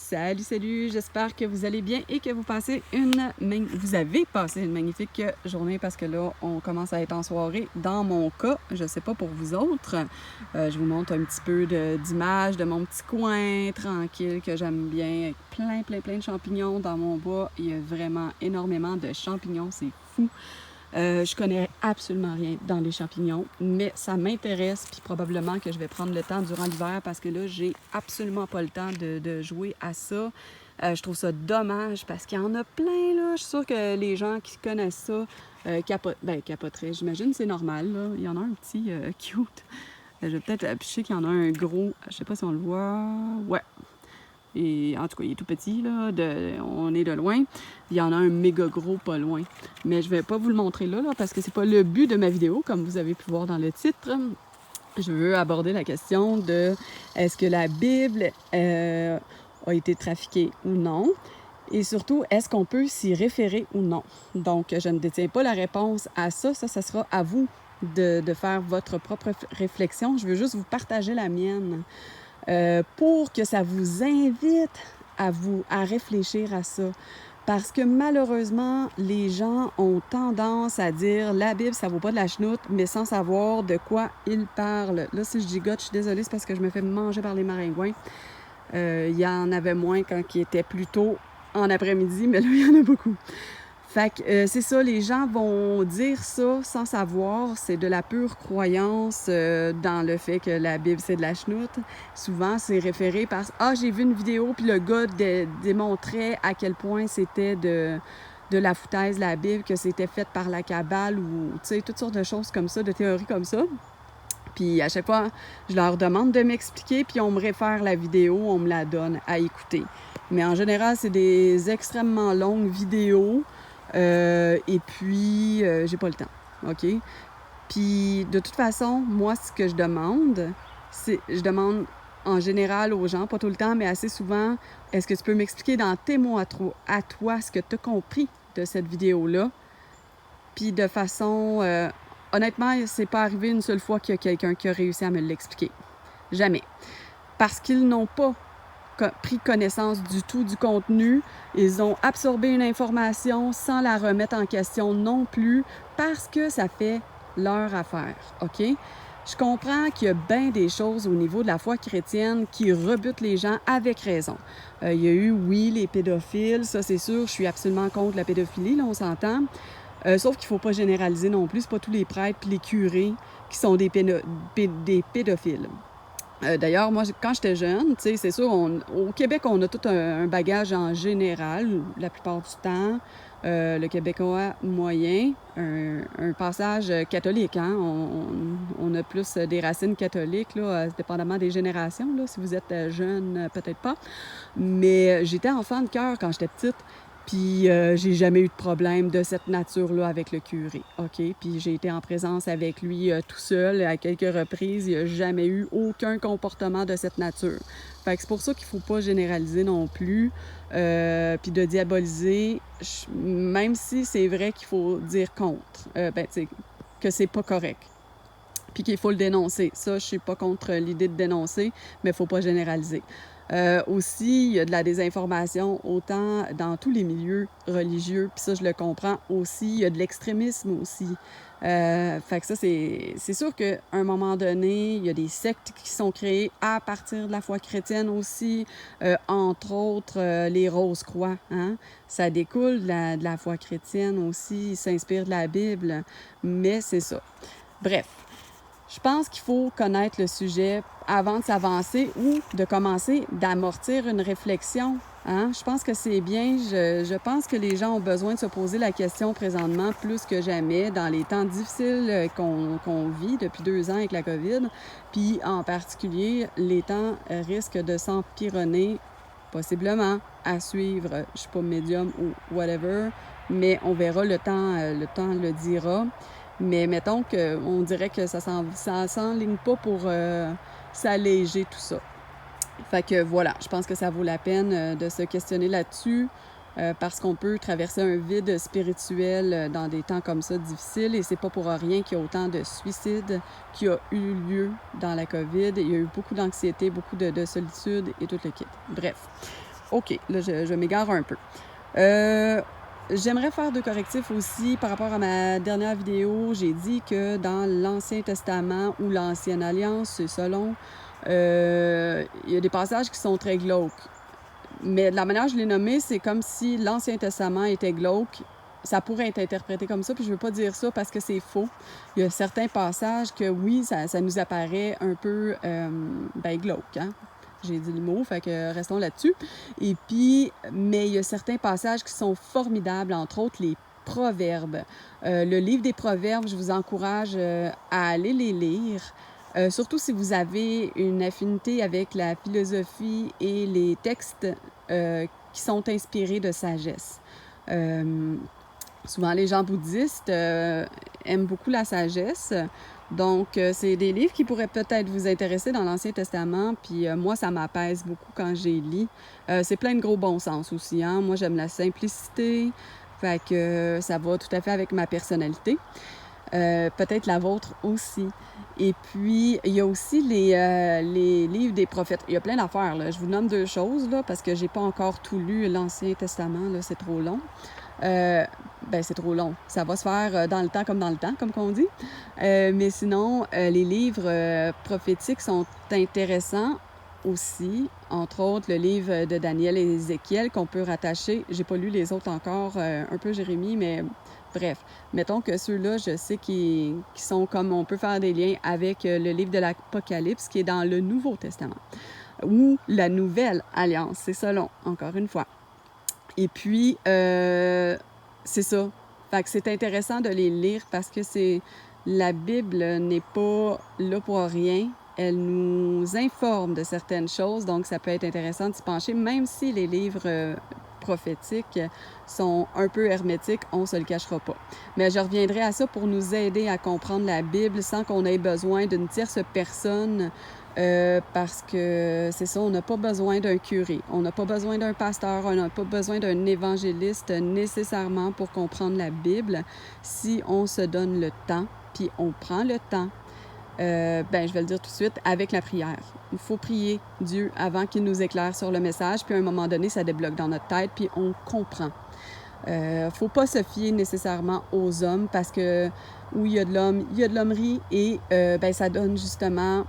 Salut, salut! J'espère que vous allez bien et que vous avez passé une magnifique journée parce que là, on commence à être en soirée. Dans mon cas, je ne sais pas pour vous autres. Je vous montre un petit peu d'images de mon petit coin tranquille que j'aime bien, avec plein de champignons dans mon bois. Il y a vraiment énormément de champignons, c'est fou. Je connais absolument rien dans les champignons, mais ça m'intéresse, puis probablement que je vais prendre le temps durant l'hiver parce que là, j'ai absolument pas le temps de jouer à ça. Je trouve ça dommage parce qu'il y en a plein, là. Je suis sûre que les gens qui connaissent ça capoteraient. J'imagine c'est normal, là. Il y en a un petit cute. Je vais peut-être... je sais qu'il y en a un gros. Je sais pas si on le voit. Ouais. Et en tout cas, il est tout petit, là, on est de loin. Il y en a un méga gros pas loin. Mais je vais pas vous le montrer là parce que c'est pas le but de ma vidéo, comme vous avez pu voir dans le titre. Je veux aborder la question de est-ce que la Bible a été trafiquée ou non? Et surtout, est-ce qu'on peut s'y référer ou non? Donc, je ne détiens pas la réponse à ça. Ça sera à vous de faire votre propre réflexion. Je veux juste vous partager la mienne. Pour que ça vous invite à réfléchir à ça. Parce que malheureusement, les gens ont tendance à dire « la Bible, ça vaut pas de la chenoute », mais sans savoir de quoi ils parlent. Là, si je gigote, je suis désolée, c'est parce que je me fais manger par les maringouins. Il y en avait moins quand il était plus tôt en après-midi, mais là, il y en a beaucoup. Fait que c'est ça, les gens vont dire ça sans savoir, c'est de la pure croyance dans le fait que la Bible c'est de la chenoute. Souvent c'est référé par « Ah, j'ai vu une vidéo puis le gars démontrait à quel point c'était de la foutaise la Bible, que c'était fait par la Kabbale ou tu sais, toutes sortes de choses comme ça, de théories comme ça. » Puis à chaque fois, je leur demande de m'expliquer, puis on me réfère la vidéo, on me la donne à écouter. Mais en général, c'est des extrêmement longues vidéos. Et puis, j'ai pas le temps, OK? Puis, de toute façon, moi, ce que je demande en général aux gens, pas tout le temps, mais assez souvent, est-ce que tu peux m'expliquer dans tes mots à toi ce que tu as compris de cette vidéo-là? Puis, de façon... honnêtement, c'est pas arrivé une seule fois qu'il y a quelqu'un qui a réussi à me l'expliquer. Jamais. Parce qu'ils n'ont pas pris connaissance du tout du contenu. Ils ont absorbé une information sans la remettre en question non plus parce que ça fait leur affaire, OK? Je comprends qu'il y a bien des choses au niveau de la foi chrétienne qui rebutent les gens avec raison. Il y a eu, oui, les pédophiles, ça c'est sûr, je suis absolument contre la pédophilie, là, on s'entend. Sauf qu'il ne faut pas généraliser non plus, c'est pas tous les prêtres et les curés qui sont des pédophiles. D'ailleurs, moi, quand j'étais jeune, tu sais, c'est sûr, au Québec, on a tout un bagage en général, la plupart du temps. Le Québécois moyen, un passage catholique, hein? On a plus des racines catholiques, là, dépendamment des générations, là. Si vous êtes jeune, peut-être pas. Mais j'étais enfant de cœur quand j'étais petite. Puis j'ai jamais eu de problème de cette nature-là avec le curé, OK? Puis j'ai été en présence avec lui tout seul à quelques reprises. Il n'y a jamais eu aucun comportement de cette nature. Fait que c'est pour ça qu'il ne faut pas généraliser non plus. Puis de diaboliser, même si c'est vrai qu'il faut dire contre, que c'est pas correct. Puis qu'il faut le dénoncer. Ça, je suis pas contre l'idée de dénoncer, mais il faut pas généraliser. Aussi, il y a de la désinformation autant dans tous les milieux religieux, puis ça, je le comprends aussi. Il y a de l'extrémisme aussi. Fait que ça, c'est sûr qu'à un moment donné, il y a des sectes qui sont créées à partir de la foi chrétienne aussi, entre autres les Rose-Croix. Hein? Ça découle de la foi chrétienne aussi, ils s'inspirent de la Bible, mais c'est ça. Bref. Je pense qu'il faut connaître le sujet avant de s'avancer ou de commencer d'amortir une réflexion. Hein? Je pense que c'est bien. Je pense que les gens ont besoin de se poser la question présentement plus que jamais dans les temps difficiles qu'on vit depuis 2 ans avec la COVID. Puis en particulier, les temps risquent de s'empironner possiblement à suivre. Je ne suis pas médium ou whatever, mais on verra, le temps le dira. Mais mettons qu'on dirait que ça s'enligne pas pour s'alléger tout ça. Fait que voilà, je pense que ça vaut la peine de se questionner là-dessus parce qu'on peut traverser un vide spirituel dans des temps comme ça difficiles et c'est pas pour rien qu'il y a autant de suicides qui a eu lieu dans la COVID. Il y a eu beaucoup d'anxiété, beaucoup de solitude et tout le kit. Bref. OK, là, je m'égare un peu. J'aimerais faire 2 correctifs aussi par rapport à ma dernière vidéo. J'ai dit que dans l'Ancien Testament ou l'Ancienne Alliance, c'est selon, il y a des passages qui sont très glauques. Mais de la manière que je l'ai nommé, c'est comme si l'Ancien Testament était glauque. Ça pourrait être interprété comme ça, puis je veux pas dire ça parce que c'est faux. Il y a certains passages que, oui, ça nous apparaît un peu glauque, hein? J'ai dit le mot, fait que restons là-dessus. Et puis, mais il y a certains passages qui sont formidables, entre autres les proverbes. Le livre des proverbes, je vous encourage à aller les lire. Surtout si vous avez une affinité avec la philosophie et les textes qui sont inspirés de sagesse. Souvent, les gens bouddhistes aiment beaucoup la sagesse. Donc, c'est des livres qui pourraient peut-être vous intéresser dans l'Ancien Testament. Puis moi, ça m'apaise beaucoup quand j'ai lu. C'est plein de gros bon sens aussi, hein? Moi, j'aime la simplicité. Fait que ça va tout à fait avec ma personnalité. Peut-être la vôtre aussi. Et puis, il y a aussi les livres des prophètes. Il y a plein d'affaires, là. Je vous nomme 2 choses, là, parce que j'ai pas encore tout lu l'Ancien Testament, là, c'est trop long. C'est trop long. Ça va se faire dans le temps, comme qu'on dit. Mais sinon, les livres prophétiques sont intéressants aussi. Entre autres, le livre de Daniel et Ézéchiel qu'on peut rattacher. J'ai pas lu les autres encore, un peu Jérémie, mais bref. Mettons que ceux-là, je sais qui sont comme on peut faire des liens avec le livre de l'Apocalypse qui est dans le Nouveau Testament ou la Nouvelle Alliance. C'est ça long, encore une fois. Et puis, c'est ça. Fait que c'est intéressant de les lire parce que la Bible n'est pas là pour rien. Elle nous informe de certaines choses, donc ça peut être intéressant de s'y pencher, même si les livres prophétiques sont un peu hermétiques, on ne se le cachera pas. Mais je reviendrai à ça pour nous aider à comprendre la Bible sans qu'on ait besoin d'une tierce personne parce que c'est ça, on n'a pas besoin d'un curé, on n'a pas besoin d'un pasteur, on n'a pas besoin d'un évangéliste nécessairement pour comprendre la Bible si on se donne le temps, puis on prend le temps. Je vais le dire tout de suite, avec la prière. Il faut prier Dieu avant qu'il nous éclaire sur le message, puis à un moment donné, ça débloque dans notre tête, puis on comprend. Faut pas se fier nécessairement aux hommes parce que où il y a de l'homme, il y a de l'hommerie et ça donne justement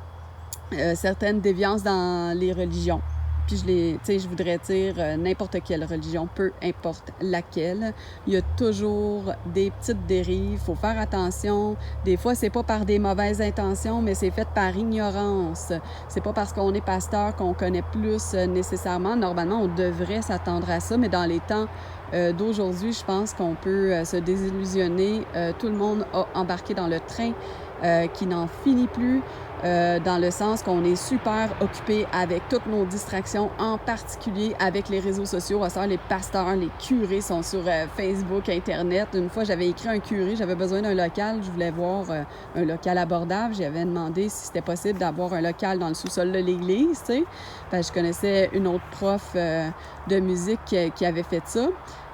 certaines déviances dans les religions. Puis je voudrais dire n'importe quelle religion, peu importe laquelle. Il y a toujours des petites dérives. Il faut faire attention. Des fois, c'est pas par des mauvaises intentions, mais c'est fait par ignorance. C'est pas parce qu'on est pasteur qu'on connaît plus nécessairement. Normalement, on devrait s'attendre à ça, mais dans les temps d'aujourd'hui, je pense qu'on peut se désillusionner. Tout le monde a embarqué dans le train qui n'en finit plus. Dans le sens qu'on est super occupé avec toutes nos distractions, en particulier avec les réseaux sociaux. À ça, les pasteurs, les curés sont sur Facebook, Internet. Une fois, j'avais écrit un curé, j'avais besoin d'un local. Je voulais voir un local abordable. J'avais demandé si c'était possible d'avoir un local dans le sous-sol de l'église, tu sais. Je connaissais une autre prof de musique qui avait fait ça.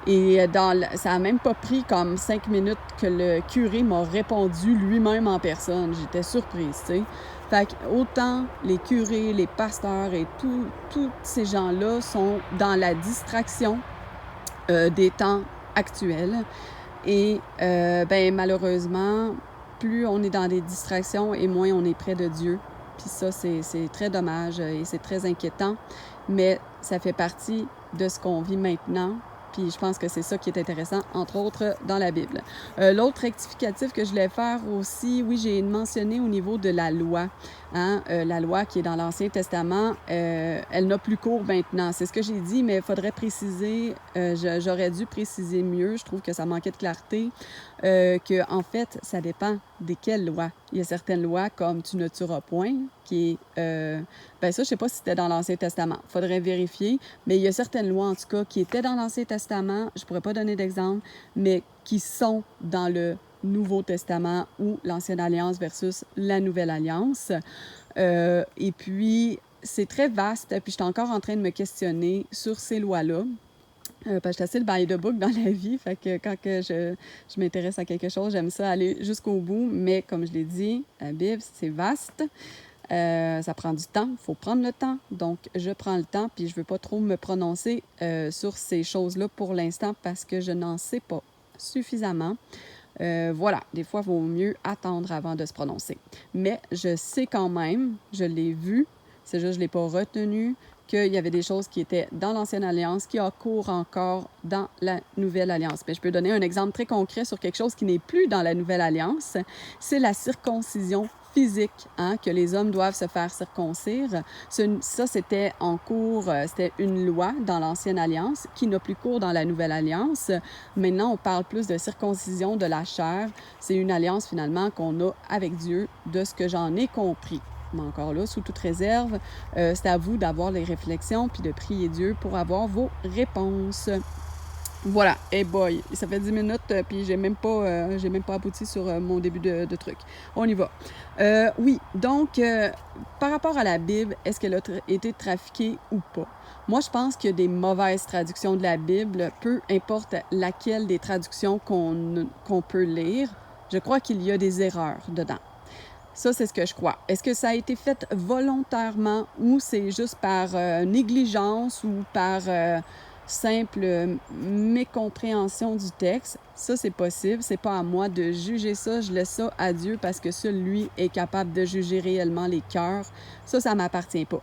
Et ça a même pas pris comme 5 minutes que le curé m'a répondu lui-même en personne. J'étais surprise, tu sais. Fait que autant les curés, les pasteurs et tous ces gens-là sont dans la distraction des temps actuels. Et malheureusement, plus on est dans des distractions et moins on est près de Dieu. Puis ça, c'est très dommage et c'est très inquiétant. Mais ça fait partie de ce qu'on vit maintenant. Puis je pense que c'est ça qui est intéressant, entre autres, dans la Bible. L'autre rectificatif que je voulais faire aussi, oui, j'ai mentionné au niveau de la loi. Hein? La loi qui est dans l'Ancien Testament, elle n'a plus cours maintenant. C'est ce que j'ai dit, mais il faudrait préciser, j'aurais dû préciser mieux. Je trouve que ça manquait de clarté. Que en fait, ça dépend desquelles lois. Il y a certaines lois comme « tu ne tueras point », qui est... ça, je sais pas si c'était dans l'Ancien Testament. Il faudrait vérifier. Mais il y a certaines lois, en tout cas, qui étaient dans l'Ancien Testament. Je pourrais pas donner d'exemple, mais qui sont dans le Nouveau Testament ou l'Ancienne Alliance versus la Nouvelle Alliance. Et puis, c'est très vaste. Puis, je suis encore en train de me questionner sur ces lois-là. Parce que je suis assez le by the book dans la vie, fait que quand que je m'intéresse à quelque chose, j'aime ça aller jusqu'au bout, mais comme je l'ai dit, la Bible, c'est vaste. Ça prend du temps, il faut prendre le temps. Donc, je prends le temps, puis je ne veux pas trop me prononcer sur ces choses-là pour l'instant parce que je n'en sais pas suffisamment. Voilà, des fois, il vaut mieux attendre avant de se prononcer. Mais je sais quand même, je l'ai vu, c'est juste que je ne l'ai pas retenu, qu'il y avait des choses qui étaient dans l'Ancienne Alliance qui courent encore dans la Nouvelle Alliance. Mais je peux donner un exemple très concret sur quelque chose qui n'est plus dans la Nouvelle Alliance. C'est la circoncision physique, hein, que les hommes doivent se faire circoncire. Ça, c'était en cours, c'était une loi dans l'Ancienne Alliance qui n'a plus cours dans la Nouvelle Alliance. Maintenant, on parle plus de circoncision de la chair. C'est une alliance finalement qu'on a avec Dieu, de ce que j'en ai compris. Mais encore là, sous toute réserve, c'est à vous d'avoir les réflexions puis de prier Dieu pour avoir vos réponses. Voilà, hey boy, ça fait 10 minutes puis j'ai même pas abouti sur mon début de truc. On y va. Oui, donc par rapport à la Bible, est-ce qu'elle a été trafiquée ou pas? Moi, je pense qu'il y a des mauvaises traductions de la Bible, peu importe laquelle des traductions qu'on peut lire. Je crois qu'il y a des erreurs dedans. Ça, c'est ce que je crois. Est-ce que ça a été fait volontairement ou c'est juste par négligence ou par simple mécompréhension du texte? Ça, c'est possible. C'est pas à moi de juger ça. Je laisse ça à Dieu parce que seul lui est capable de juger réellement les cœurs. Ça m'appartient pas.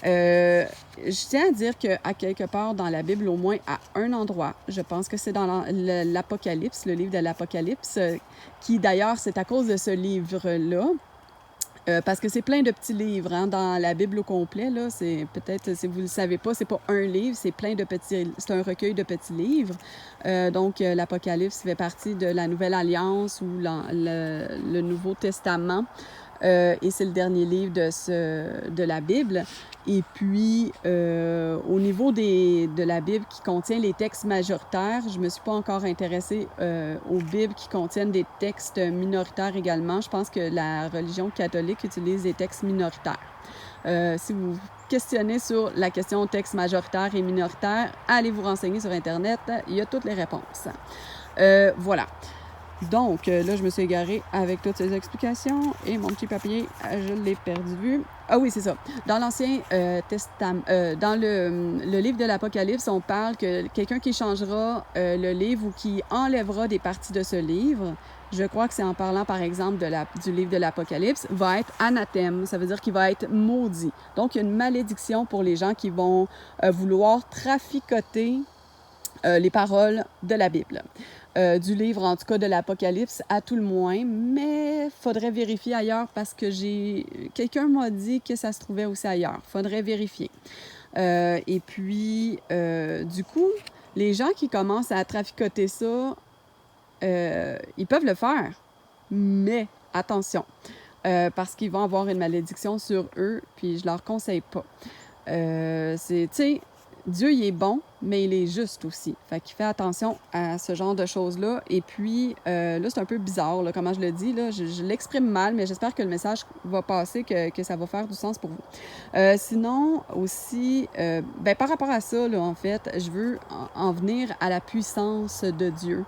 Je tiens à dire qu'à quelque part dans la Bible, au moins à un endroit, je pense que c'est dans l'Apocalypse, le livre de l'Apocalypse, qui d'ailleurs, c'est à cause de ce livre-là, parce que c'est plein de petits livres hein, dans la Bible au complet. Là, c'est peut-être, si vous ne le savez pas, c'est pas un livre, c'est plein de petits... C'est un recueil de petits livres. Donc, l'Apocalypse fait partie de la Nouvelle Alliance ou le Nouveau Testament. Et c'est le dernier livre de la Bible. Et puis, au niveau de la Bible qui contient les textes majoritaires, je ne me suis pas encore intéressée aux Bibles qui contiennent des textes minoritaires également. Je pense que la religion catholique utilise des textes minoritaires. Si vous questionnez sur la question texte majoritaire et minoritaire, allez vous renseigner sur Internet. Il y a toutes les réponses. Voilà. Donc, là, je me suis égarée avec toutes ces explications et mon petit papier, je l'ai perdu vue. Ah oui, c'est ça. Dans l'Ancien Testament, dans le livre de l'Apocalypse, on parle que quelqu'un qui changera le livre ou qui enlèvera des parties de ce livre, je crois que c'est en parlant, par exemple, du livre de l'Apocalypse, va être anathème. Ça veut dire qu'il va être maudit. Donc, il y a une malédiction pour les gens qui vont vouloir traficoter les paroles de la Bible. Du livre, en tout cas, de l'Apocalypse, à tout le moins, mais faudrait vérifier ailleurs parce que quelqu'un m'a dit que ça se trouvait aussi ailleurs. Faudrait vérifier. Et puis, du coup, les gens qui commencent à traficoter ça, ils peuvent le faire, mais attention, parce qu'ils vont avoir une malédiction sur eux, puis je leur conseille pas. Tu sais, Dieu, il est bon, mais il est juste aussi. Fait qu'il fait attention à ce genre de choses-là. Et puis, là, c'est un peu bizarre, là, comment je le dis. Là. Je l'exprime mal, mais j'espère que le message va passer, que ça va faire du sens pour vous. Sinon, aussi, par rapport à ça, là, en fait, je veux en venir à la puissance de Dieu.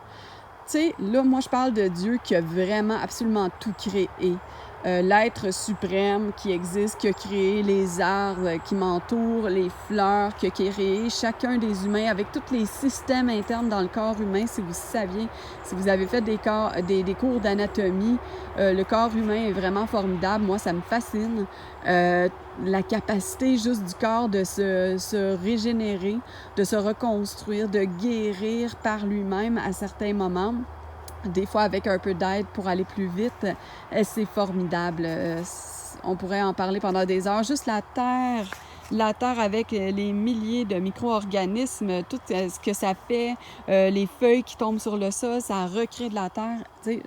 Tu sais, là, moi, je parle de Dieu qui a vraiment absolument tout créé. L'être suprême qui existe, qui a créé les arbres qui m'entourent, les fleurs, qui a créé chacun des humains avec tous les systèmes internes dans le corps humain. Si vous saviez, si vous avez fait des cours d'anatomie, le corps humain est vraiment formidable. Moi, ça me fascine. La capacité juste du corps de se régénérer, de se reconstruire, de guérir par lui-même à certains moments. Des fois avec un peu d'aide pour aller plus vite, c'est formidable. On pourrait en parler pendant des heures. Juste la Terre avec les milliers de micro-organismes, tout ce que ça fait, les feuilles qui tombent sur le sol, ça recrée de la Terre. Tu sais,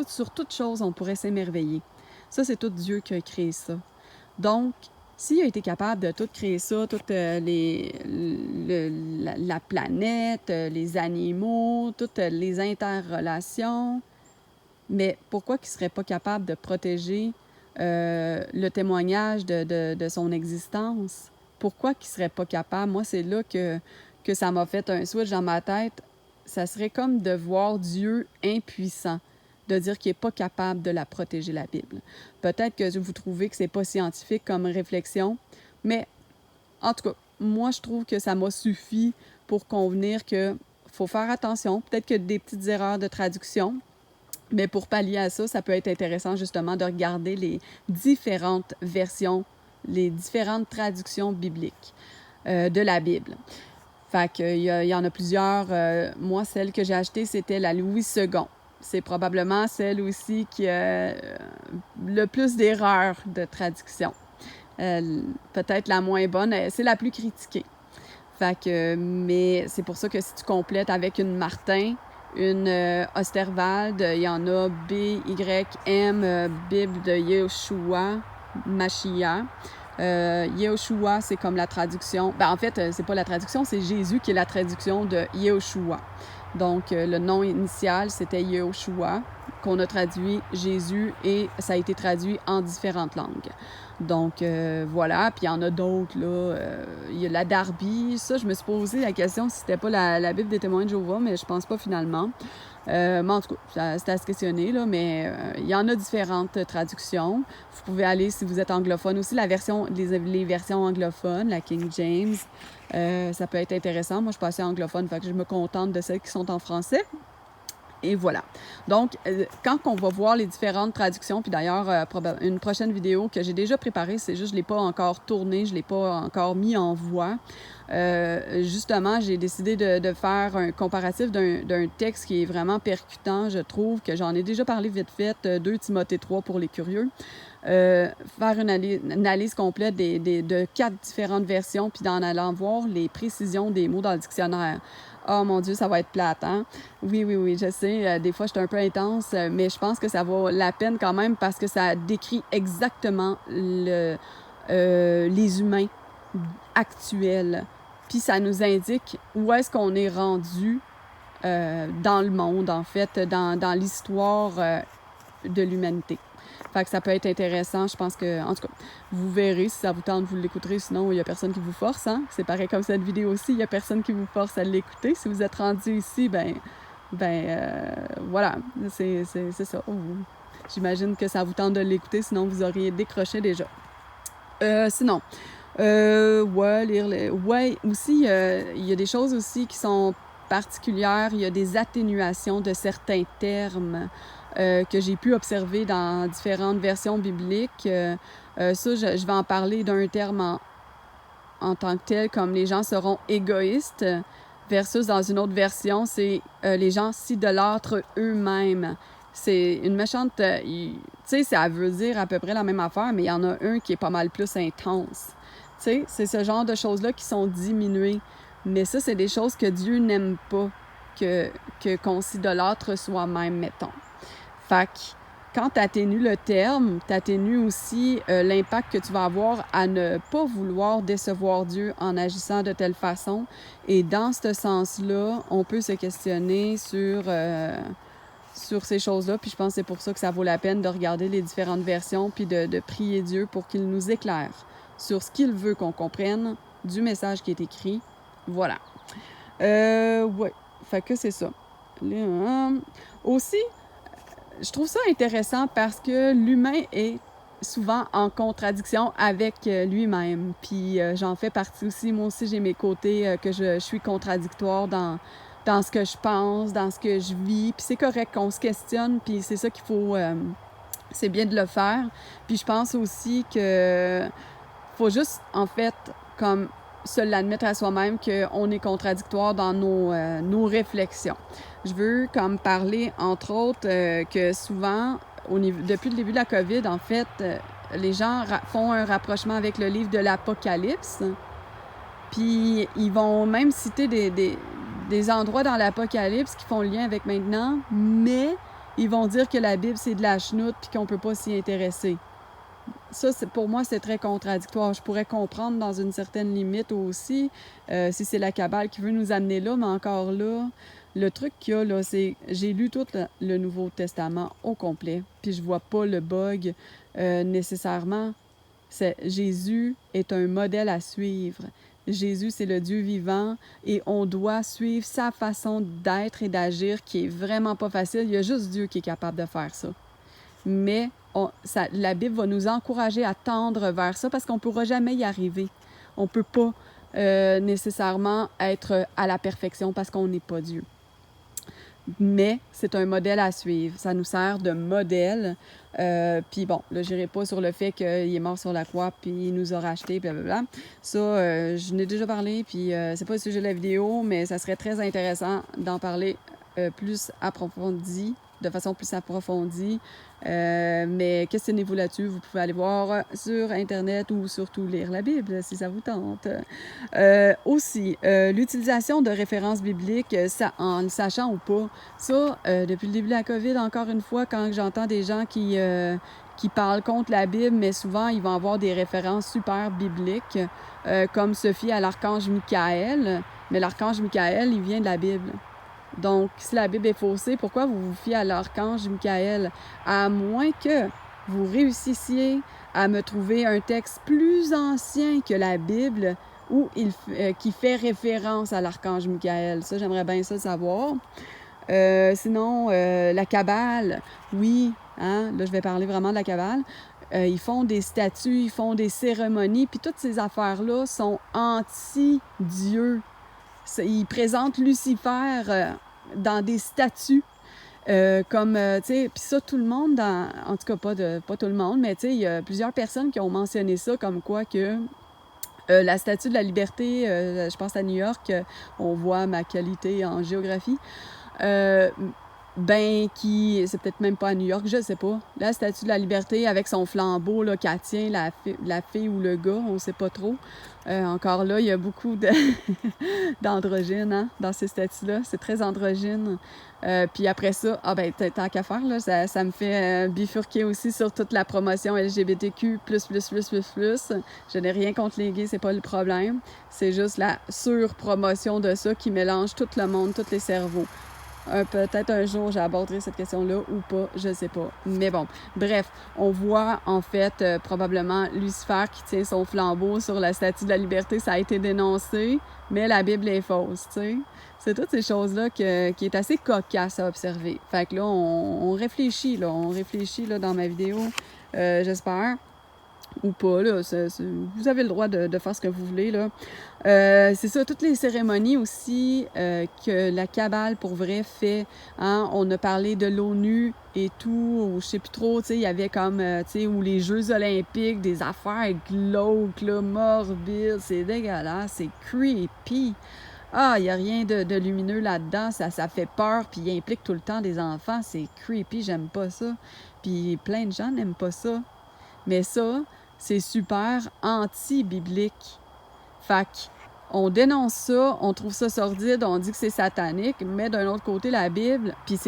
sur toute chose, on pourrait s'émerveiller. Ça, c'est tout Dieu qui a créé ça. Donc, s'il a été capable de tout créer ça, toute la planète, les animaux, toutes les interrelations, mais pourquoi qu'il ne serait pas capable de protéger le témoignage de son existence? Pourquoi qu'il ne serait pas capable? Moi, c'est là que ça m'a fait un switch dans ma tête. Ça serait comme de voir Dieu impuissant. de dire qu'il n'est pas capable de la protéger, la Bible. Peut-être que vous trouvez que c'est pas scientifique comme réflexion, mais en tout cas, moi, je trouve que ça m'a suffi pour convenir qu'il faut faire attention. Peut-être que des petites erreurs de traduction, mais pour pallier à ça, ça peut être intéressant justement de regarder les différentes versions, les différentes traductions bibliques de la Bible. Fait qu'il y en a plusieurs. Moi, celle que j'ai achetée, c'était la Louis II. C'est probablement celle aussi qui a le plus d'erreurs de traduction. Peut-être la moins bonne, c'est la plus critiquée. Fait que, mais c'est pour ça que si tu complètes avec une Martin, une Osterwald, il y en a BYM, Bible de Yehoshua, Mashiach. Yehoshua, c'est comme la traduction. En fait, c'est pas la traduction, c'est Jésus qui est la traduction de Yehoshua. Donc, le nom initial, c'était Yehoshua, qu'on a traduit Jésus, et ça a été traduit en différentes langues. Donc, voilà. Puis, il y en a d'autres, là. Il y a la Darby. Ça, je me suis posé la question si c'était pas la Bible des témoins de Jéhovah, mais je pense pas finalement. Mais en tout cas, c'est à se questionner, là, mais il y en a différentes traductions. Vous pouvez aller, si vous êtes anglophone aussi, les versions anglophones, la King James, ça peut être intéressant. Moi, je suis pas assez anglophone, fait que je me contente de celles qui sont en français. Et voilà. Donc, quand on va voir les différentes traductions, puis d'ailleurs, une prochaine vidéo que j'ai déjà préparée, c'est juste, je ne l'ai pas encore tournée, je ne l'ai pas encore mis en voix. Justement, j'ai décidé de faire un comparatif d'un texte qui est vraiment percutant, je trouve, que j'en ai déjà parlé vite fait, 2 Timothée 3 pour les curieux. Faire une analyse complète de 4 différentes versions, puis d'en allant voir les précisions des mots dans le dictionnaire. Oh mon Dieu, ça va être plate, hein? Oui, je sais, des fois, je suis un peu intense, mais je pense que ça vaut la peine quand même parce que ça décrit exactement les humains actuels. Puis ça nous indique où est-ce qu'on est rendu dans le monde, en fait, dans l'histoire de l'humanité. Fait que ça peut être intéressant. Je pense que, en tout cas, vous verrez si ça vous tente, vous l'écouterez. Sinon, il n'y a personne qui vous force. Hein? C'est pareil comme cette vidéo aussi. Il n'y a personne qui vous force à l'écouter. Si vous êtes rendu ici, voilà. C'est ça. J'imagine que ça vous tente de l'écouter. Sinon, vous auriez décroché déjà. Sinon, ouais, aussi, il y a des choses aussi qui sont particulières. Il y a des atténuations de certains termes que j'ai pu observer dans différentes versions bibliques. Ça, je vais en parler d'un terme en tant que tel, comme les gens seront égoïstes, versus dans une autre version, c'est les gens s'idolâtrent eux-mêmes. C'est une méchante... tu sais, ça veut dire à peu près la même affaire, mais il y en a un qui est pas mal plus intense. Tu sais, c'est ce genre de choses-là qui sont diminuées. Mais ça, c'est des choses que Dieu n'aime pas, qu'on s'idolâtre soi-même, mettons. Fait que quand tu atténues le terme, tu atténues aussi l'impact que tu vas avoir à ne pas vouloir décevoir Dieu en agissant de telle façon. Et dans ce sens-là, on peut se questionner sur ces choses-là. Puis je pense que c'est pour ça que ça vaut la peine de regarder les différentes versions puis de prier Dieu pour qu'il nous éclaire sur ce qu'il veut qu'on comprenne du message qui est écrit. Voilà. Ouais. Fait que c'est ça. Aussi, je trouve ça intéressant parce que l'humain est souvent en contradiction avec lui-même. Puis j'en fais partie aussi. Moi aussi, j'ai mes côtés que je suis contradictoire dans ce que je pense, dans ce que je vis. Puis c'est correct qu'on se questionne, puis c'est ça qu'il faut... c'est bien de le faire. Puis je pense aussi que faut juste, en fait, comme se l'admettre à soi-même qu'on est contradictoire dans nos réflexions. Je veux comme parler, entre autres, que souvent, depuis le début de la COVID, en fait, les gens font un rapprochement avec le livre de l'Apocalypse. Puis ils vont même citer des endroits dans l'Apocalypse qui font le lien avec maintenant, mais ils vont dire que la Bible, c'est de la chenoute puis qu'on peut pas s'y intéresser. Ça, pour moi, c'est très contradictoire. Je pourrais comprendre dans une certaine limite aussi, si c'est la Kabbale qui veut nous amener là, mais encore là, le truc qu'il y a, là, c'est j'ai lu tout le Nouveau Testament au complet, puis je vois pas le bug nécessairement. Jésus est un modèle à suivre. Jésus, c'est le Dieu vivant et on doit suivre sa façon d'être et d'agir qui est vraiment pas facile. Il y a juste Dieu qui est capable de faire ça. Mais la Bible va nous encourager à tendre vers ça parce qu'on ne pourra jamais y arriver. On ne peut pas nécessairement être à la perfection parce qu'on n'est pas Dieu. Mais c'est un modèle à suivre. Ça nous sert de modèle. Puis bon, là, je n'irai pas sur le fait qu'il est mort sur la croix puis il nous a rachetés, blablabla. Ça, je n'ai déjà parlé, puis c'est pas le sujet de la vidéo, mais ça serait très intéressant d'en parler plus approfondi, de façon plus approfondie. Mais questionnez-vous là-dessus. Vous pouvez aller voir sur Internet ou surtout lire la Bible si ça vous tente. Aussi, l'utilisation de références bibliques, en le sachant ou pas. Ça, depuis le début de la COVID, encore une fois, quand j'entends des gens qui parlent contre la Bible, mais souvent, ils vont avoir des références super bibliques, comme se fier à l'archange Michael. Mais l'archange Michael, il vient de la Bible. Donc, si la Bible est faussée, pourquoi vous vous fiez à l'archange Michael? À moins que vous réussissiez à me trouver un texte plus ancien que la Bible où qui fait référence à l'archange Michael. Ça, j'aimerais bien ça savoir. Sinon, la Kabbale, oui, hein, là, je vais parler vraiment de la Kabbale. Ils font des statues, ils font des cérémonies, puis toutes ces affaires-là sont anti-Dieu. Ils présentent Lucifer dans des statues. Comme, tu sais, puis ça, tout le monde, en tout cas pas tout le monde, mais tu sais, il y a plusieurs personnes qui ont mentionné ça, comme quoi que la Statue de la Liberté, je pense à New York, on voit ma qualité en géographie, c'est peut-être même pas à New York, je sais pas. La Statue de la Liberté avec son flambeau là, qu'elle tient, la fille ou le gars, on sait pas trop. Encore là, il y a beaucoup d'androgynes hein, dans ces statues-là. C'est très androgyne. Puis après ça, tant qu'à faire, là, ça me fait bifurquer aussi sur toute la promotion LGBTQ+++++. Je n'ai rien contre les gays, c'est pas le problème. C'est juste la surpromotion de ça qui mélange tout le monde, tous les cerveaux. Peut-être un jour j'aborderai cette question-là ou pas, je sais pas. Mais bon, bref, on voit en fait probablement Lucifer qui tient son flambeau sur la Statue de la Liberté, ça a été dénoncé, mais la Bible est fausse, tu sais. C'est toutes ces choses-là qui est assez cocasse à observer. Fait que là, on réfléchit là dans ma vidéo, j'espère. Ou pas, là, vous avez le droit de faire ce que vous voulez, là. C'est ça, toutes les cérémonies aussi que la Kabbale, pour vrai, fait. Hein? On a parlé de l'ONU et tout, ou je sais plus trop, tu sais, il y avait comme, tu sais, ou les Jeux olympiques, des affaires glauques, là, morbides, c'est dégueulasse, c'est creepy. Ah, il n'y a rien de lumineux là-dedans, ça fait peur, puis il implique tout le temps des enfants, c'est creepy, j'aime pas ça. Puis plein de gens n'aiment pas ça. Mais ça, c'est super anti-biblique. Fait qu'on dénonce ça, on trouve ça sordide, on dit que c'est satanique, mais d'un autre côté, la Bible, puis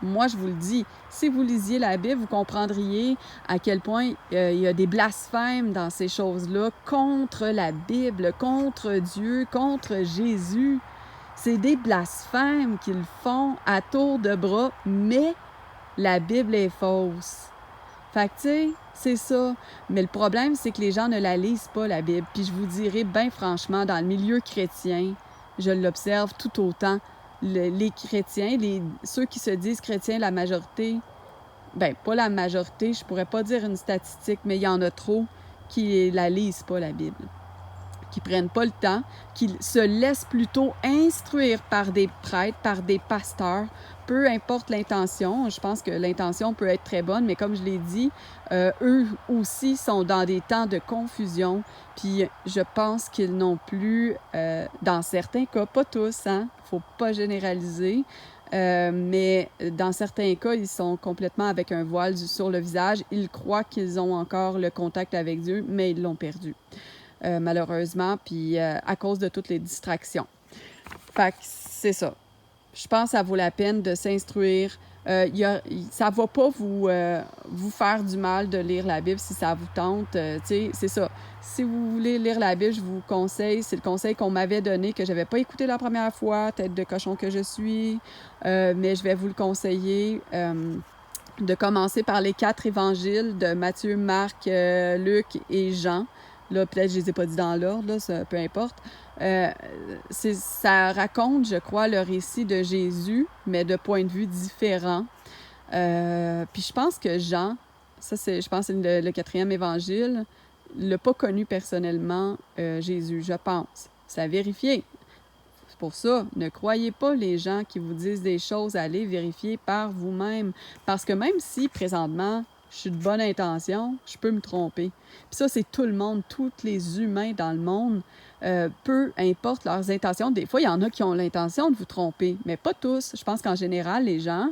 moi je vous le dis, si vous lisiez la Bible, vous comprendriez à quel point il y a des blasphèmes dans ces choses-là contre la Bible, contre Dieu, contre Jésus. C'est des blasphèmes qu'ils font à tour de bras, mais la Bible est fausse. Fait que, tu sais, c'est ça. Mais le problème, c'est que les gens ne la lisent pas, la Bible. Puis je vous dirais, bien franchement, dans le milieu chrétien, je l'observe tout autant. Les chrétiens, ceux qui se disent chrétiens, la majorité, pas la majorité, je pourrais pas dire une statistique, mais il y en a trop qui la lisent pas, la Bible. Qui prennent pas le temps, qui se laissent plutôt instruire par des prêtres, par des pasteurs, peu importe l'intention. Je pense que l'intention peut être très bonne, mais comme je l'ai dit, eux aussi sont dans des temps de confusion. Puis je pense qu'ils n'ont plus, dans certains cas, pas tous, hein, faut pas généraliser, mais dans certains cas, ils sont complètement avec un voile sur le visage. Ils croient qu'ils ont encore le contact avec Dieu, mais ils l'ont perdu. Malheureusement, puis à cause de toutes les distractions. Fait que c'est ça. Je pense que ça vaut la peine de s'instruire. Ça ne va pas vous faire du mal de lire la Bible si ça vous tente. Tu sais, c'est ça. Si vous voulez lire la Bible, je vous conseille, c'est le conseil qu'on m'avait donné, que je n'avais pas écouté la première fois, tête de cochon que je suis, mais je vais vous le conseiller. De commencer par les 4 évangiles de Matthieu, Marc, Luc et Jean. Là, peut-être que je les ai pas dit dans l'ordre, là, ça, peu importe. Ça raconte, je crois, le récit de Jésus, mais de points de vue différents. Puis je pense que Jean, je pense que c'est le 4e évangile, l'a pas connu personnellement, Jésus, je pense. C'est à vérifier. C'est pour ça, ne croyez pas les gens qui vous disent des choses, allez vérifier par vous-même. Parce que même si, présentement, je suis de bonne intention, je peux me tromper. Puis ça, c'est tout le monde, tous les humains dans le monde, peu importe leurs intentions. Des fois, il y en a qui ont l'intention de vous tromper, mais pas tous. Je pense qu'en général, les gens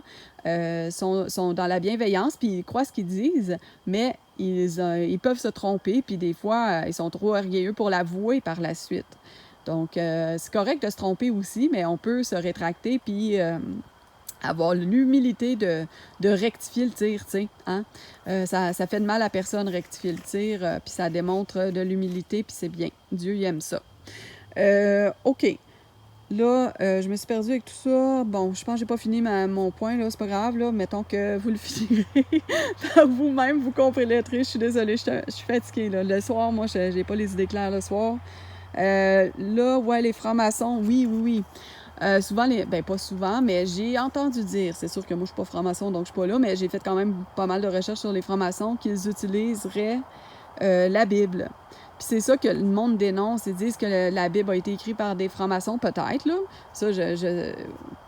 sont dans la bienveillance, puis ils croient ce qu'ils disent, mais ils peuvent se tromper, puis des fois, ils sont trop orgueilleux pour l'avouer par la suite. Donc, c'est correct de se tromper aussi, mais on peut se rétracter puis avoir l'humilité de rectifier le tir, tu sais. Hein? Ça fait de mal à personne rectifier le tir, puis ça démontre de l'humilité, puis c'est bien. Dieu, il aime ça. OK. Là, je me suis perdue avec tout ça. Bon, je pense que j'ai pas fini mon point, là. C'est pas grave, là. Mettons que vous le finirez par vous-même, vous compléterez. Je suis désolée, je suis fatiguée, là. Le soir, moi, j'ai pas les idées claires le soir. Là, ouais, les francs-maçons, oui. Souvent, pas souvent, mais j'ai entendu dire, c'est sûr que moi, je suis pas franc-maçon, donc je suis pas là, mais j'ai fait quand même pas mal de recherches sur les francs-maçons qu'ils utiliseraient la Bible. Puis c'est ça que le monde dénonce. Ils disent que la Bible a été écrite par des francs-maçons, peut-être, là. Ça,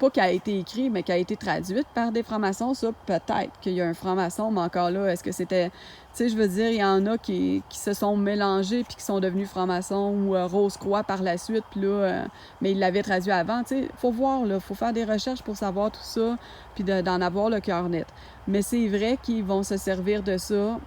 pas qu'elle a été écrite, mais qu'elle a été traduite par des francs-maçons. Ça, peut-être qu'il y a un franc-maçon, mais encore là, est-ce que c'était... Tu sais, je veux dire, il y en a qui se sont mélangés puis qui sont devenus francs-maçons ou Rose-Croix par la suite, puis là... mais ils l'avaient traduit avant, tu sais. Faut voir, là. Faut faire des recherches pour savoir tout ça, puis d'en avoir le cœur net. Mais c'est vrai qu'ils vont se servir de ça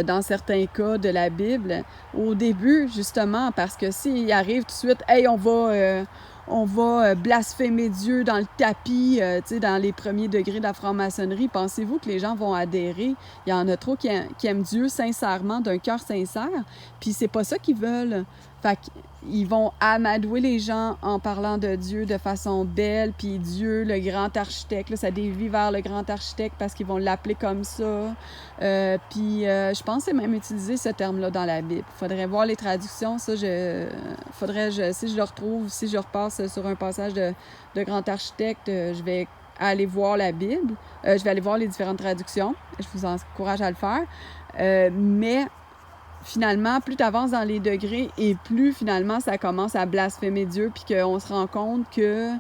dans certains cas de la Bible, au début, justement, parce que s'il arrive tout de suite, « Hey, on va blasphémer Dieu dans le tapis, tu sais, dans les premiers degrés de la franc-maçonnerie », pensez-vous que les gens vont adhérer? Il y en a trop qui aiment Dieu sincèrement, d'un cœur sincère, puis c'est pas ça qu'ils veulent. Fait qu'ils vont amadouer les gens en parlant de Dieu de façon belle, puis Dieu, le grand architecte, là, ça dévie vers le grand architecte parce qu'ils vont l'appeler comme ça. Puis je pense que c'est même utilisé ce terme-là dans la Bible. Il faudrait voir les traductions, ça, si je le retrouve, si je repasse sur un passage de grand architecte, je vais aller voir la Bible, je vais aller voir les différentes traductions, je vous encourage à le faire, mais finalement, plus tu avances dans les degrés et plus finalement ça commence à blasphémer Dieu, puis qu'on se rend compte que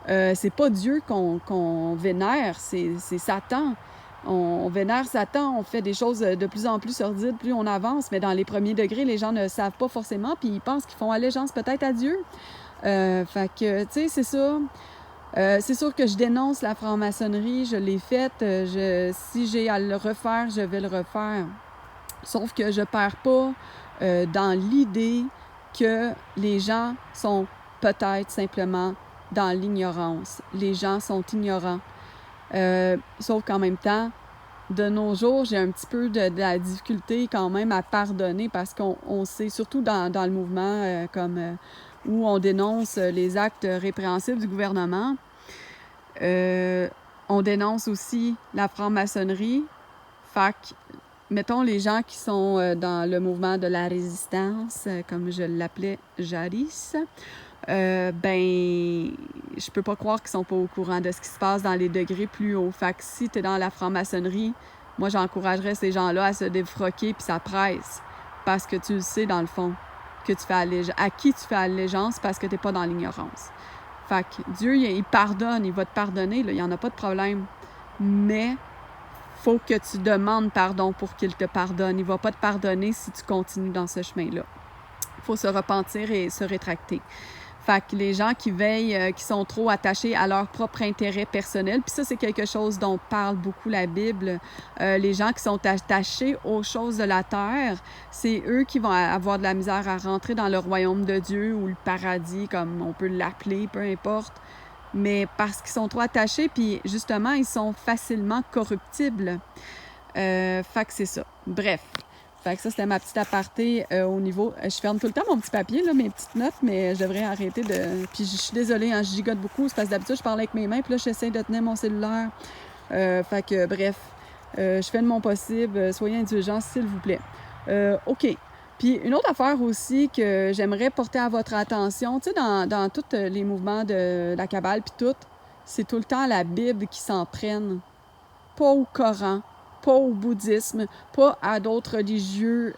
c'est pas Dieu qu'on vénère, c'est Satan. On vénère Satan, on fait des choses de plus en plus sordides, plus on avance, mais dans les premiers degrés, les gens ne savent pas forcément, puis ils pensent qu'ils font allégeance peut-être à Dieu. Fait que, tu sais, c'est ça. C'est sûr que je dénonce la franc-maçonnerie, je l'ai faite. Si j'ai à le refaire, je vais le refaire. Sauf que je perds pas dans l'idée que les gens sont peut-être simplement dans l'ignorance. Les gens sont ignorants. Sauf qu'en même temps, de nos jours, j'ai un petit peu de la difficulté quand même à pardonner parce qu'on sait, surtout dans le mouvement où on dénonce les actes répréhensibles du gouvernement, on dénonce aussi la franc-maçonnerie. Fait que, mettons, les gens qui sont dans le mouvement de la résistance, comme je l'appelais jadis, je peux pas croire qu'ils sont pas au courant de ce qui se passe dans les degrés plus hauts. Fait que si t'es dans la franc-maçonnerie, moi, j'encouragerais ces gens-là à se défroquer puis ça presse. Parce que tu le sais, dans le fond, que tu fais à qui tu fais allégeance parce que t'es pas dans l'ignorance. Fait que Dieu, il pardonne, il va te pardonner, là, il y en a pas de problème. Mais faut que tu demandes pardon pour qu'il te pardonne. Il va pas te pardonner si tu continues dans ce chemin-là. Il faut se repentir et se rétracter. Fait que les gens qui veillent, qui sont trop attachés à leur propre intérêt personnel, puis ça, c'est quelque chose dont parle beaucoup la Bible. Les gens qui sont attachés aux choses de la terre, c'est eux qui vont avoir de la misère à rentrer dans le royaume de Dieu ou le paradis, comme on peut l'appeler, peu importe. Mais parce qu'ils sont trop attachés, puis justement, ils sont facilement corruptibles. Fait que c'est ça. Bref. Fait que ça, c'était ma petite aparté au niveau... je ferme tout le temps mon petit papier, là, mes petites notes, mais je devrais arrêter de... Puis je suis désolée, hein, je gigote beaucoup. C'est parce que d'habitude, je parle avec mes mains, puis là, j'essaie de tenir mon cellulaire. Fait que, bref, je fais de mon possible. Soyez indulgents, s'il vous plaît. OK. Puis une autre affaire aussi que j'aimerais porter à votre attention, tu sais, dans tous les mouvements de la Kabbale puis tout, c'est tout le temps la Bible qui s'en prenne. Pas au Coran, pas au bouddhisme, pas à d'autres religions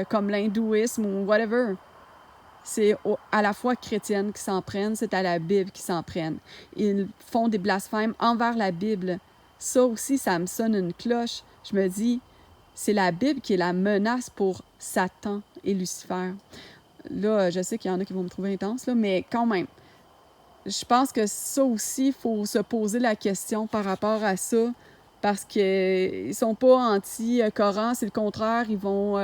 comme l'hindouisme ou whatever. C'est à la foi chrétienne qui s'en prennent, c'est à la Bible qui s'en prennent. Ils font des blasphèmes envers la Bible. Ça aussi, ça me sonne une cloche. Je me dis, c'est la Bible qui est la menace pour Satan et Lucifer. Là, je sais qu'il y en a qui vont me trouver intense, là, mais quand même, je pense que ça aussi, il faut se poser la question par rapport à ça, parce qu'ils sont pas anti-Coran, c'est le contraire, ils vont...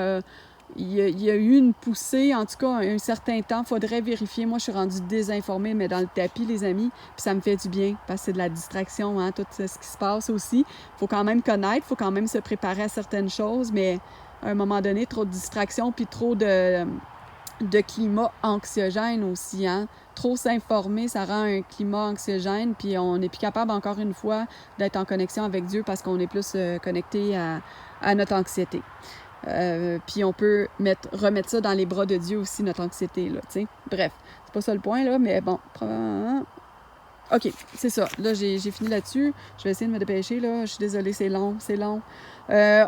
il y a eu une poussée, en tout cas, un certain temps. Il faudrait vérifier. Moi, je suis rendue désinformée, mais dans le tapis, les amis. Puis ça me fait du bien, parce que c'est de la distraction, hein, tout ce qui se passe aussi. Il faut quand même connaître, il faut quand même se préparer à certaines choses, mais à un moment donné, trop de distraction, puis trop de climat anxiogène aussi, hein. Trop s'informer, ça rend un climat anxiogène, puis on n'est plus capable, encore une fois, d'être en connexion avec Dieu parce qu'on est plus connecté à notre anxiété. Puis on peut remettre ça dans les bras de Dieu aussi, notre anxiété, là, tu sais. Bref, c'est pas ça le point, là, mais bon, OK, c'est ça. Là, j'ai fini là-dessus. Je vais essayer de me dépêcher, là. Je suis désolée, c'est long.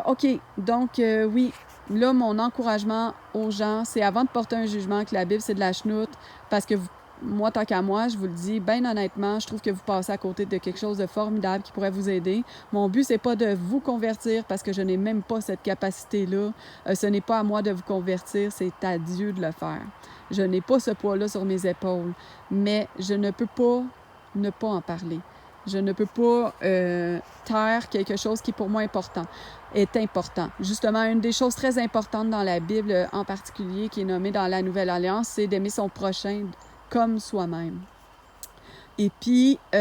OK, donc, oui, là, mon encouragement aux gens, c'est avant de porter un jugement que la Bible, c'est de la chenoute, parce que moi, tant qu'à moi, je vous le dis, bien honnêtement, je trouve que vous passez à côté de quelque chose de formidable qui pourrait vous aider. Mon but, c'est pas de vous convertir parce que je n'ai même pas cette capacité-là. Ce n'est pas à moi de vous convertir, c'est à Dieu de le faire. Je n'ai pas ce poids-là sur mes épaules, mais je ne peux pas ne pas en parler. Je ne peux pas taire quelque chose qui, pour moi, est important. Justement, une des choses très importantes dans la Bible, en particulier, qui est nommée dans la Nouvelle Alliance, c'est d'aimer son prochain comme soi-même. Et puis, tu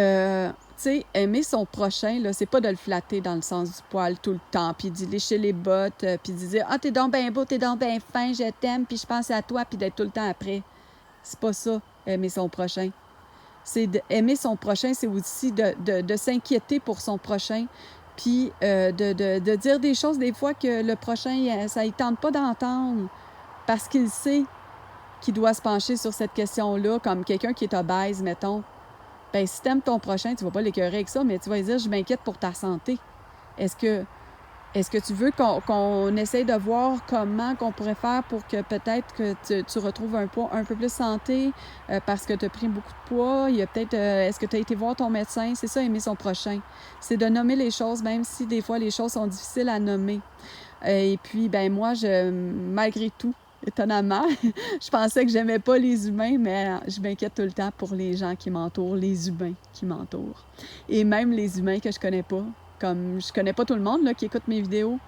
sais, aimer son prochain, là, c'est pas de le flatter dans le sens du poil tout le temps, puis d'y lécher les bottes, puis de dire « Ah, t'es donc bien beau, t'es donc bien fin, je t'aime, puis je pense à toi », puis d'être tout le temps après. C'est pas ça, aimer son prochain. C'est d'aimer son prochain, c'est aussi de s'inquiéter pour son prochain, puis de dire des choses des fois que le prochain, ça ne tente pas d'entendre, parce qu'il sait qu'il doit se pencher sur cette question-là, comme quelqu'un qui est obèse, mettons. Bien, si tu aimes ton prochain, tu ne vas pas l'écœurer avec ça, mais tu vas lui dire « Je m'inquiète pour ta santé. Est-ce que tu veux qu'on essaye de voir comment qu'on pourrait faire pour que peut-être que tu retrouves un poids un peu plus santé parce que tu as pris beaucoup de poids? Il y a peut-être, est-ce que tu as été voir ton médecin? C'est ça, aimer son prochain. C'est de nommer les choses, même si des fois les choses sont difficiles à nommer. Et puis, ben moi, malgré tout, étonnamment, je pensais que j'aimais pas les humains, mais je m'inquiète tout le temps pour les gens qui m'entourent, les humains qui m'entourent. Et même les humains que je connais pas. Comme je connais pas tout le monde là, qui écoute mes vidéos,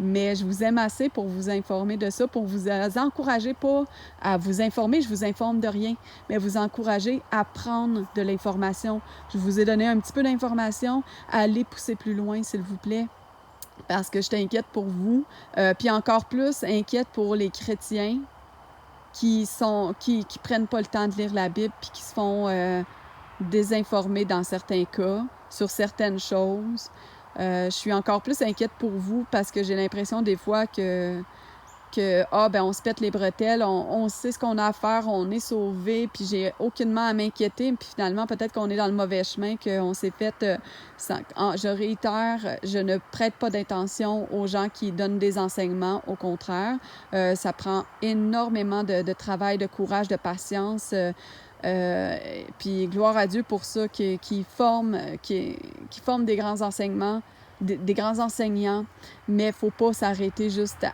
mais je vous aime assez pour vous informer de ça, pour vous encourager pas à vous informer, je vous informe de rien, mais vous encourager à prendre de l'information. Je vous ai donné un petit peu d'information, allez pousser plus loin, s'il vous plaît, parce que je t'inquiète pour vous, puis encore plus inquiète pour les chrétiens qui prennent pas le temps de lire la Bible, puis qui se font désinformer dans certains cas, sur certaines choses. Je suis encore plus inquiète pour vous parce que j'ai l'impression des fois que on se pète les bretelles, on sait ce qu'on a à faire, on est sauvé, puis j'ai aucunement à m'inquiéter, puis finalement, peut-être qu'on est dans le mauvais chemin, qu'on s'est fait... je réitère, je ne prête pas d'intention aux gens qui donnent des enseignements, au contraire. Ça prend énormément de travail, de courage, de patience, puis gloire à Dieu pour ça, qui forme des grands enseignements, des grands enseignants, mais il ne faut pas s'arrêter juste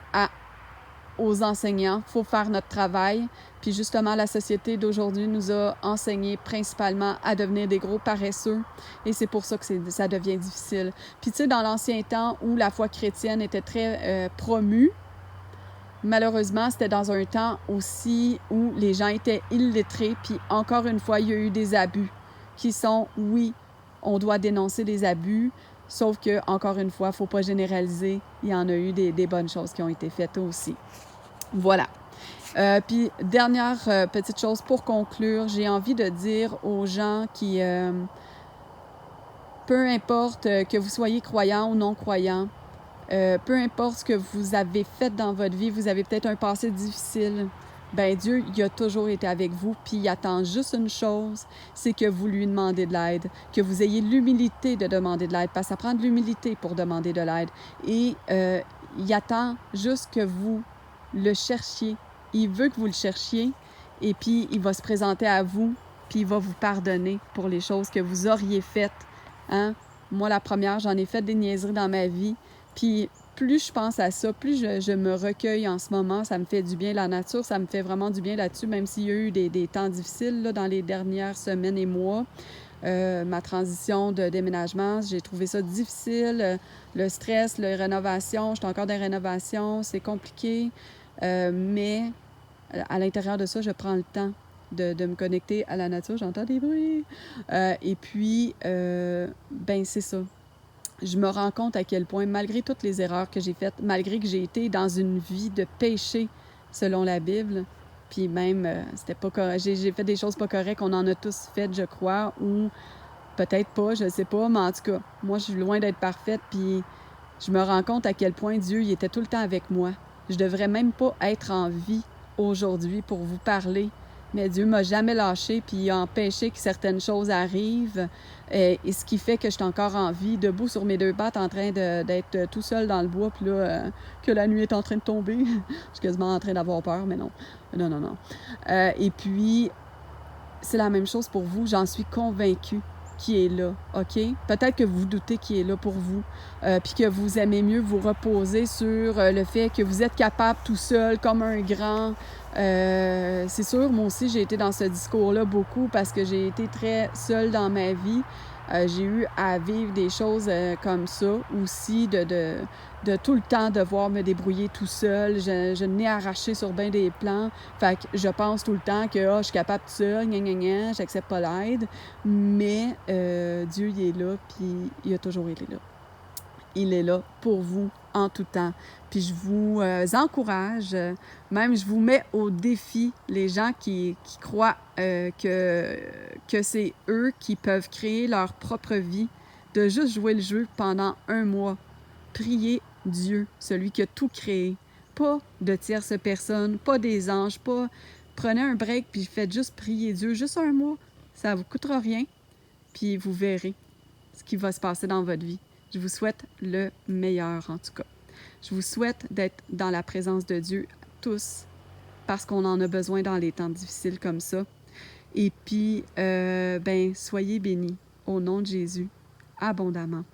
aux enseignants. Il faut faire notre travail. Puis justement, la société d'aujourd'hui nous a enseigné principalement à devenir des gros paresseux. Et c'est pour ça que ça devient difficile. Puis tu sais, dans l'ancien temps où la foi chrétienne était très promue, malheureusement, c'était dans un temps aussi où les gens étaient illettrés. Puis encore une fois, il y a eu des abus qui sont, oui, on doit dénoncer des abus, sauf que, encore une fois, il ne faut pas généraliser. Il y en a eu des bonnes choses qui ont été faites aussi. Voilà. Puis, dernière petite chose pour conclure, j'ai envie de dire aux gens qui, peu importe que vous soyez croyants ou non croyants, peu importe ce que vous avez fait dans votre vie, vous avez peut-être un passé difficile, ben Dieu, il a toujours été avec vous, puis il attend juste une chose, c'est que vous lui demandez de l'aide, que vous ayez l'humilité de demander de l'aide, parce que ça prend de l'humilité pour demander de l'aide. Et il attend juste que vous le cherchiez. Il veut que vous le cherchiez, et puis il va se présenter à vous, puis il va vous pardonner pour les choses que vous auriez faites. Hein? Moi, la première, j'en ai fait des niaiseries dans ma vie, puis plus je pense à ça, plus je me recueille en ce moment, ça me fait du bien. La nature, ça me fait vraiment du bien là-dessus, même s'il y a eu des temps difficiles là, dans les dernières semaines et mois. Ma transition de déménagement, j'ai trouvé ça difficile. Le stress, les rénovations, j'étais encore dans les rénovations, c'est compliqué. Mais à l'intérieur de ça, je prends le temps de me connecter à la nature. J'entends des bruits. Et puis, ben c'est ça. Je me rends compte à quel point, malgré toutes les erreurs que j'ai faites, malgré que j'ai été dans une vie de péché selon la Bible, puis même, c'était pas correct. J'ai fait des choses pas correctes, on en a tous fait, je crois, ou peut-être pas, je sais pas, mais en tout cas, moi, je suis loin d'être parfaite, puis je me rends compte à quel point Dieu, il était tout le temps avec moi. Je devrais même pas être en vie aujourd'hui pour vous parler, mais Dieu m'a jamais lâché, puis il a empêché que certaines choses arrivent, et ce qui fait que je suis encore en vie, debout sur mes deux pattes, en train d'être tout seul dans le bois, puis là, que la nuit est en train de tomber. Je suis quasiment en train d'avoir peur, mais non. Non, non, non. Et puis, c'est la même chose pour vous, j'en suis convaincue qui est là, OK? Peut-être que vous doutez qui est là pour vous, puis que vous aimez mieux vous reposer sur le fait que vous êtes capable tout seul, comme un grand. C'est sûr, moi aussi, j'ai été dans ce discours-là beaucoup parce que j'ai été très seule dans ma vie. J'ai eu à vivre des choses comme ça aussi, de tout le temps devoir me débrouiller tout seul. Je n'ai arraché sur bien des plans. Fait que je pense tout le temps que je suis capable tout seul, j'accepte pas l'aide. Mais Dieu, il est là, puis il a toujours été là. Il est là pour vous en tout temps. Puis je vous encourage, même je vous mets au défi, les gens qui croient que c'est eux qui peuvent créer leur propre vie, de juste jouer le jeu pendant 1 mois. Priez Dieu, celui qui a tout créé. Pas de tierces personnes, pas des anges, pas... Prenez un break puis faites juste prier Dieu, juste 1 mois. Ça ne vous coûtera rien, puis vous verrez ce qui va se passer dans votre vie. Je vous souhaite le meilleur, en tout cas. Je vous souhaite d'être dans la présence de Dieu, tous, parce qu'on en a besoin dans les temps difficiles comme ça. Et puis, ben, soyez bénis, au nom de Jésus, abondamment.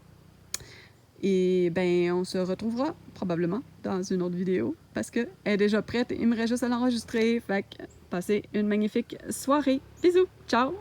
Et ben, on se retrouvera probablement dans une autre vidéo, parce qu'elle est déjà prête. Il me reste juste à l'enregistrer. Fait que passez une magnifique soirée. Bisous! Ciao!